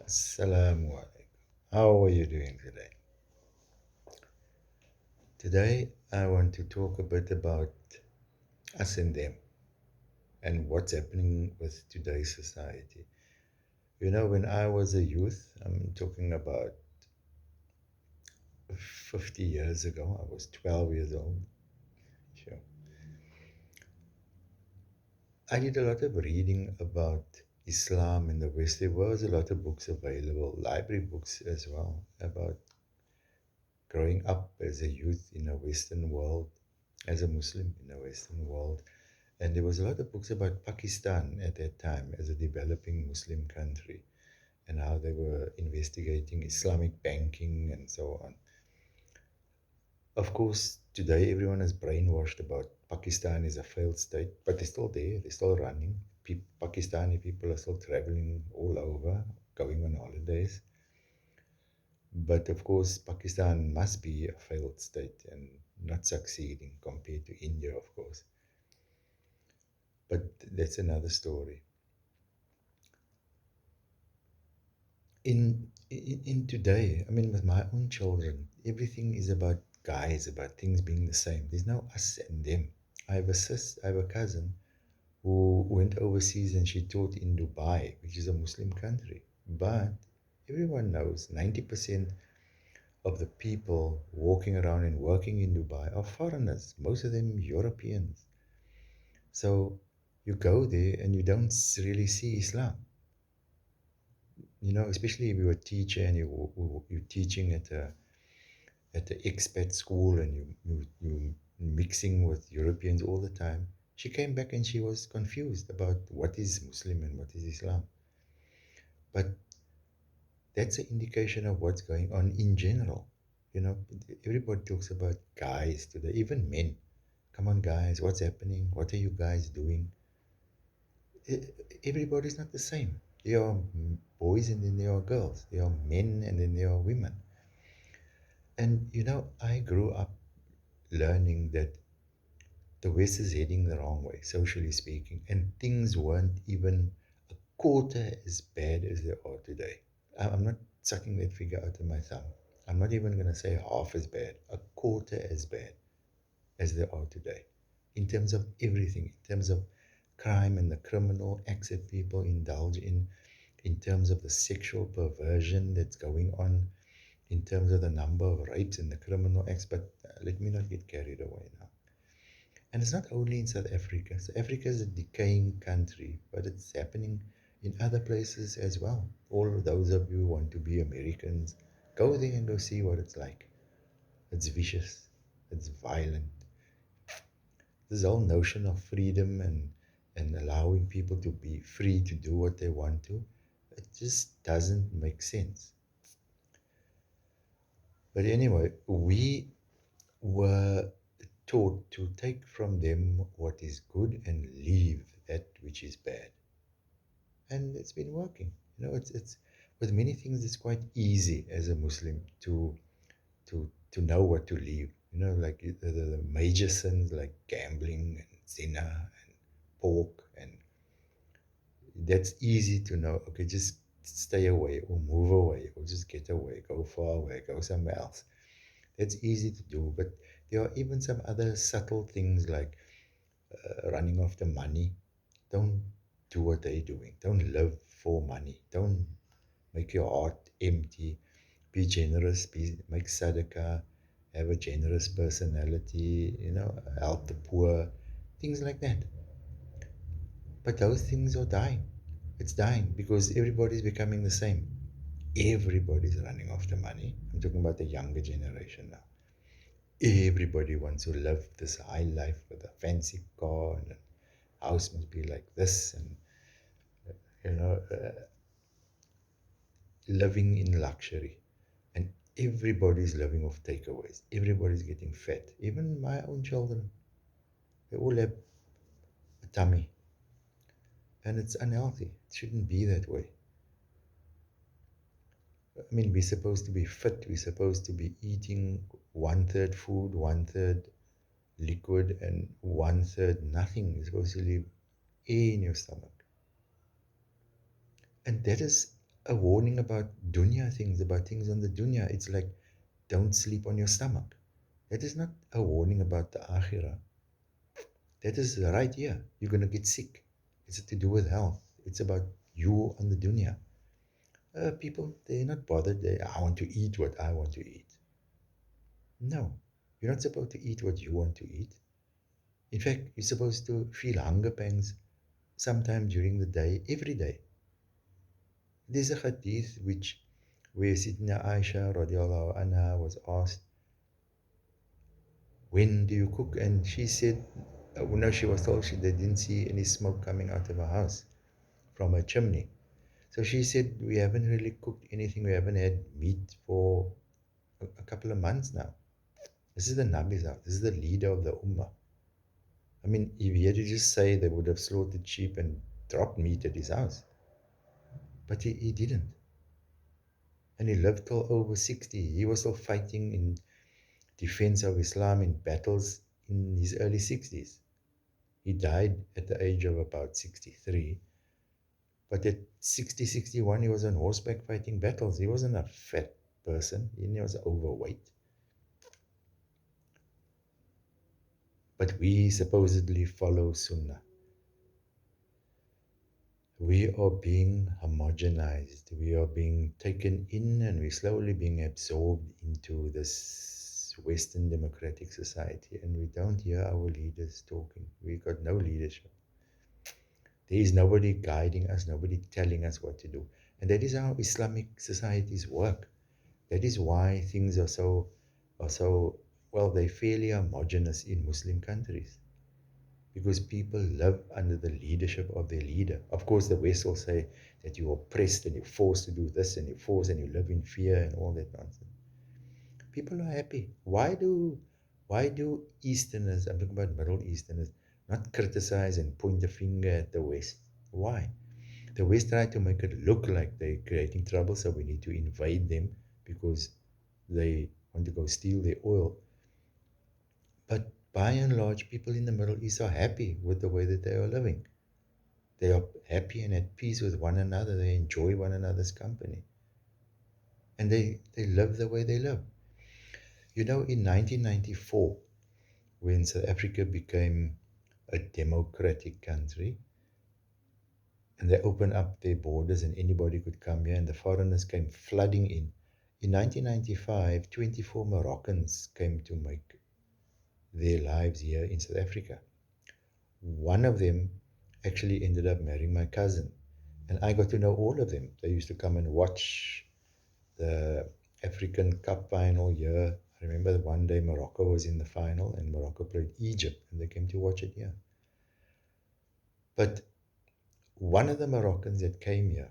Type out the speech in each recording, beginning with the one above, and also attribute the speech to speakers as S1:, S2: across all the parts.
S1: Assalamu alaikum. How are you doing today? Today, I want to talk a bit about us and them and what's happening with today's society. When I was a youth, I'm talking about 50 years ago, I was 12 years old. Sure. I did a lot of reading about Islam in the West. There was a lot of books available, library books as well, about growing up as a youth in a Western world, as a Muslim in a Western world. And there was a lot of books about Pakistan at that time as a developing Muslim country and how they were investigating Islamic banking and so on. Of course, today everyone is brainwashed about Pakistan is a failed state, but they're still there, they're still running. Pakistani people are still traveling all over, going on holidays. But of course, Pakistan must be a failed state and not succeeding compared to India, of course. But that's another story. In today, I mean, with my own children, everything is about guys, about things being the same. There's no us and them. I have a cousin who went overseas and she taught in Dubai, which is a Muslim country. But everyone knows 90% of the people walking around and working in Dubai are foreigners, most of them Europeans. So you go there and you don't really see Islam. Especially if you're a teacher and you're teaching at the expat school and you mixing with Europeans all the time. She came back and she was confused about what is Muslim and what is Islam. But that's an indication of what's going on in general. You know, everybody talks about guys today, even men. Come on, guys, what's happening? What are you guys doing? Everybody's not the same. There are boys and then there are girls. There are men and then there are women. And I grew up learning that the West is heading the wrong way, socially speaking, and things weren't even a quarter as bad as they are today. I'm not sucking that figure out of my thumb. I'm not even going to say half as bad, a quarter as bad as they are today, in terms of everything, in terms of crime and the criminal acts that people indulge in terms of the sexual perversion that's going on, in terms of the number of rapes and the criminal acts. But let me not get carried away now. And it's not only in South Africa. South Africa is a decaying country, but it's happening in other places as well. All of those of you who want to be Americans, go there and go see what it's like. It's vicious, it's violent. This whole notion of freedom and allowing people to be free to do what they want to, it just doesn't make sense. But anyway, we were taught to take from them what is good and leave that which is bad. And it's been working. It's with many things it's quite easy as a Muslim to know what to leave. Like the major sins like gambling and zina and pork, and that's easy to know. Okay, just stay away or move away or just get away, go far away, go somewhere else. That's easy to do, but there are even some other subtle things like running after money. Don't do what they're doing. Don't live for money. Don't make your heart empty. Be generous. Make sadaqah. Have a generous personality. Help the poor. Things like that. But those things are dying. It's dying because everybody's becoming the same. Everybody's running after money. I'm talking about the younger generation now. Everybody wants to live this high life with a fancy car and a house must be like this, and you know uh, living in luxury. And everybody's living off takeaways. Everybody's getting fat. Even my own children, they all have a tummy, and it's unhealthy. It shouldn't be that way. I mean, we're supposed to be fit. We're supposed to be eating one third food, one third liquid, and one third nothing. You're supposed to leave air in your stomach. And that is a warning about dunya things, about things on the dunya. It's like, don't sleep on your stomach. That is not a warning about the akhirah. That is right here. You're going to get sick. It's to do with health. It's about you on the dunya. People, they're not bothered. I want to eat what I want to eat. No, you're not supposed to eat what you want to eat. In fact, you're supposed to feel hunger pangs sometime during the day, every day. There's a hadith which where Sidna Aisha radiallahu anha was asked, when do you cook? And she said, no, she was told they didn't see any smoke coming out of her house from a chimney. So she said, we haven't really cooked anything. We haven't had meat for a couple of months now. This is the Nabi's house. This is the leader of the Ummah. I mean, if he had to just say they would have slaughtered sheep and dropped meat at his house. But he didn't. And he lived till over 60. He was still fighting in defense of Islam in battles in his early 60s. He died at the age of about 63. But at 60, 61, he was on horseback fighting battles. He wasn't a fat person. He was overweight. But we supposedly follow Sunnah. We are being homogenized. We are being taken in and we're slowly being absorbed into this Western democratic society. And we don't hear our leaders talking. We got no leadership. There is nobody guiding us, nobody telling us what to do. And that is how Islamic societies work. That is why things are so well, they're fairly homogenous in Muslim countries because people live under the leadership of their leader. Of course, the West will say that you're oppressed and you're forced to do this and you're forced and you live in fear and all that nonsense. People are happy. Why do Easterners, I'm talking about Middle Easterners, not criticize and point the finger at the West? Why? The West try to make it look like they're creating trouble, so we need to invade them because they want to go steal their oil. But by and large, people in the Middle East are happy with the way that they are living. They are happy and at peace with one another. They enjoy one another's company. And they live the way they live. You know, in 1994, when South Africa became a democratic country and they opened up their borders and anybody could come here and the foreigners came flooding in. In 1995, 24 Moroccans came to make their lives here in South Africa. One of them actually ended up marrying my cousin, and I got to know all of them. They used to come and watch the African Cup final here. I remember that one day Morocco was in the final and Morocco played Egypt, and they came to watch it here. But one of the Moroccans that came here,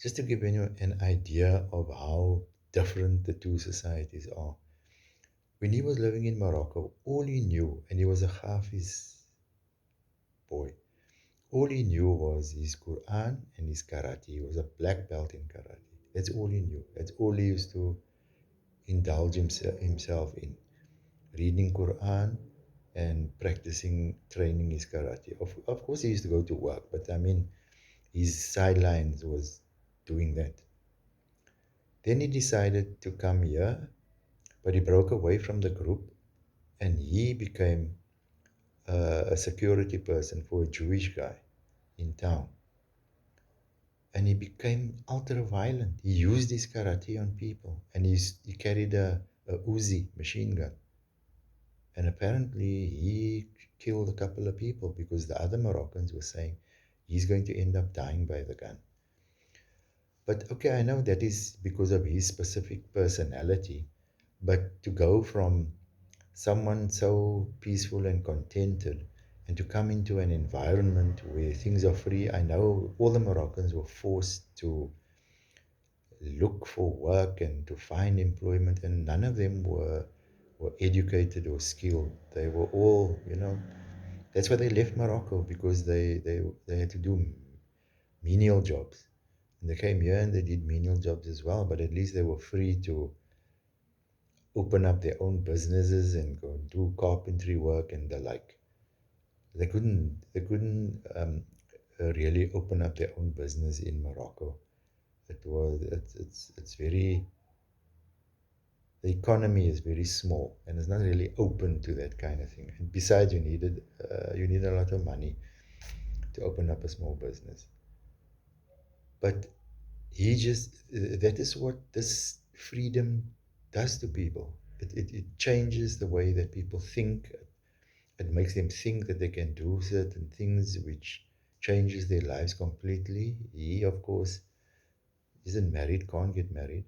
S1: just to give you an idea of how different the two societies are. When he was living in Morocco, all he knew, and he was a Hafiz boy, all he knew was his Quran and his karate. He was a black belt in karate. That's all he knew. That's all he used to indulge himself in. Reading Quran and practicing training his karate. Of course, he used to go to work, but I mean, his sidelines was doing that. Then he decided to come here, but he broke away from the group and he became a security person for a Jewish guy in town. And he became ultra violent. He used his karate on people and he carried a Uzi machine gun. And apparently he killed a couple of people because the other Moroccans were saying he's going to end up dying by the gun. But okay, I know that is because of his specific personality, but to go from someone so peaceful and contented and to come into an environment where things are free. I know all the Moroccans were forced to look for work and to find employment, and none of them were educated or skilled. They were all, that's why they left Morocco because they had to do menial jobs. And they came here and they did menial jobs as well, but at least they were free to open up their own businesses and go and do carpentry work and the like. They couldn't really open up their own business in Morocco. It's very, the economy is very small and it's not really open to that kind of thing. And besides, you need a lot of money to open up a small business. But that is what this freedom does to people. It changes the way that people think. It makes them think that they can do certain things, which changes their lives completely. He, of course, isn't married, can't get married.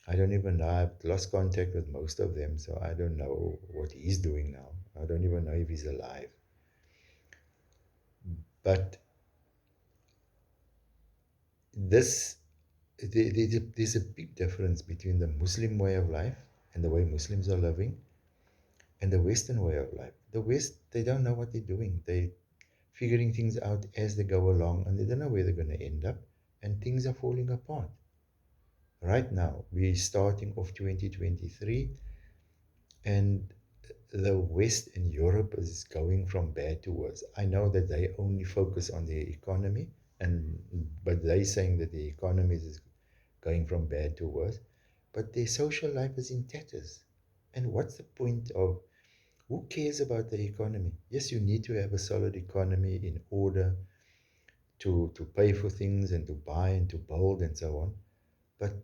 S1: I don't even know. I've lost contact with most of them, so I don't know what he's doing now. I don't even know if he's alive. But this, there's a big difference between the Muslim way of life and the way Muslims are living and the Western way of life. The West, they don't know what they're doing. They're figuring things out as they go along and they don't know where they're going to end up, and things are falling apart. Right now, we're starting off 2023, and the West and Europe is going from bad to worse. I know that they only focus on their economy, and but they saying that the economy is going from bad to worse, but their social life is in tatters. And what's the point of, who cares about the economy? Yes, you need to have a solid economy in order to pay for things and to buy and to build and so on. But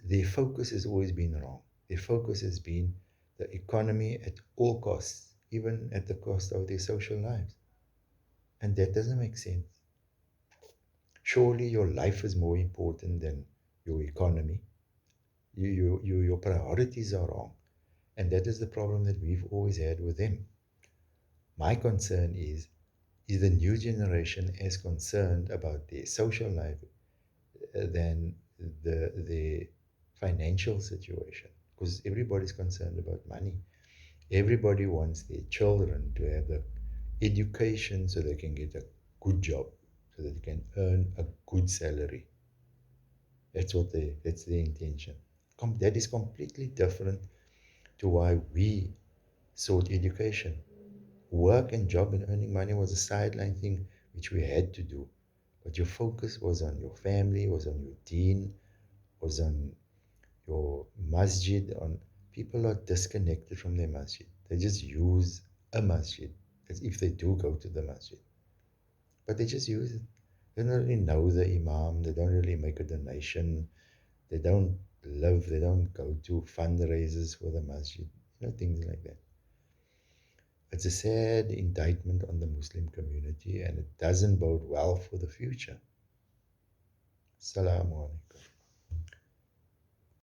S1: their focus has always been wrong. Their focus has been the economy at all costs, even at the cost of their social lives. And that doesn't make sense. Surely your life is more important than your economy. Your priorities are wrong. And that is the problem that we've always had with them. My concern is the new generation as concerned about their social life than the financial situation, because everybody's concerned about money. Everybody wants their children to have the education so they can get a good job, so that they can earn a good salary. That's the intention. That is completely different to why we sought education. Work and job and earning money was a sideline thing which we had to do. But your focus was on your family, was on your deen, was on your masjid. On People are disconnected from their masjid. They just use a masjid as if they do go to the masjid. But they just use it. They don't really know the imam, they don't really make a donation, they don't they don't go to fundraisers for the masjid, things like that. It's a sad indictment on the Muslim community and it doesn't bode well for the future. Assalamu alaikum.